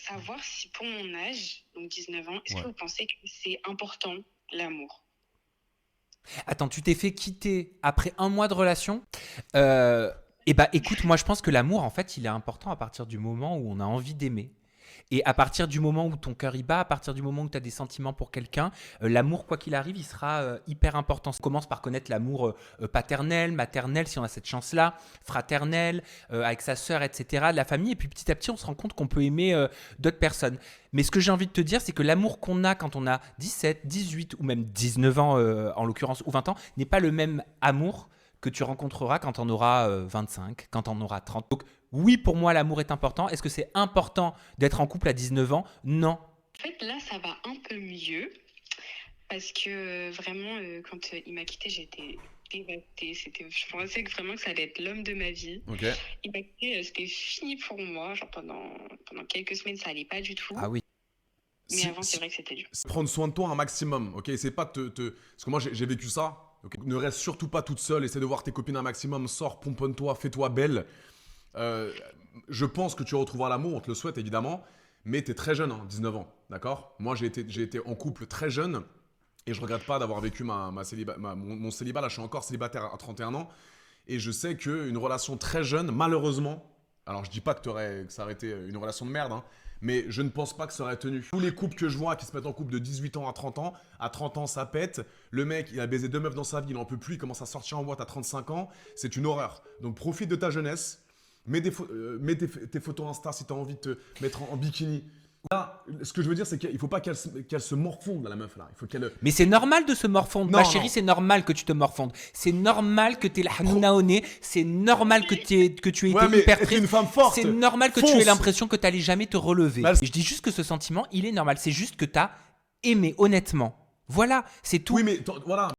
savoir si pour mon âge, donc 19 ans, est-ce Ouais. que vous pensez que c'est important, l'amour? Attends, tu t'es fait quitter après 1 mois de relation. Eh bah écoute, moi je pense que l'amour, en fait, il est important à partir du moment où on a envie d'aimer. Et à partir du moment où ton cœur y bat, à partir du moment où tu as des sentiments pour quelqu'un, l'amour, quoi qu'il arrive, il sera hyper important. On commence par connaître l'amour paternel, maternel, si on a cette chance-là, fraternel, avec sa sœur, etc., de la famille. Et puis petit à petit, on se rend compte qu'on peut aimer d'autres personnes. Mais ce que j'ai envie de te dire, c'est que l'amour qu'on a quand on a 17, 18 ou même 19 ans, en l'occurrence, ou 20 ans, n'est pas le même amour que tu rencontreras quand on aura 25, quand on aura 30. Donc oui, pour moi, l'amour est important. Est-ce que c'est important d'être en couple à 19 ans? Non. En fait, là, ça va un peu mieux parce que vraiment, quand il m'a quittée, j'étais dévastée. Je pensais que vraiment que ça allait être l'homme de ma vie. Ok. Il m'a quittée, c'était fini pour moi. Genre pendant quelques semaines, ça allait pas du tout. Ah oui. Mais avant, c'est vrai que c'était dur. Prendre soin de toi un maximum, ok? C'est pas Parce que moi, j'ai vécu ça. Ok. Ne reste surtout pas toute seule. Essaie de voir tes copines un maximum. Sors, pomponne-toi, fais-toi belle. Je pense que tu retrouveras l'amour, on te le souhaite évidemment. Mais t'es très jeune, hein, 19 ans, d'accord? Moi, j'ai été en couple très jeune. Et je regrette pas d'avoir vécu mon célibat. Là, je suis encore célibataire à 31 ans. Et je sais qu'une relation très jeune, malheureusement, alors je dis pas que ça aurait été une relation de merde, hein, mais je ne pense pas que ça aurait tenu. Tous les couples que je vois qui se mettent en couple de 18 ans à 30 ans ça pète. Le mec, il a baisé 2 meufs dans sa vie, il en peut plus, il commence à sortir en boîte à 35 ans. C'est une horreur. Donc profite de ta jeunesse. Mets tes photos Insta si tu as envie de te mettre en bikini. Là, ce que je veux dire, c'est qu'il faut pas qu'elle se morfonde, la meuf là. Il faut qu'elle. Mais c'est normal de se morfondre. Non, Ma non. chérie, c'est normal que tu te morfondes. C'est normal que tu aies la hanouna au nez. C'est normal que tu aies Ouais, mais été hyper être triste. une femme forte. C'est normal que tu Fonce. aies l'impression que tu n'allais jamais te relever. Bah, Je dis juste que ce sentiment, il est normal. C'est juste que tu as aimé, honnêtement. Voilà, c'est tout. Oui, mais voilà.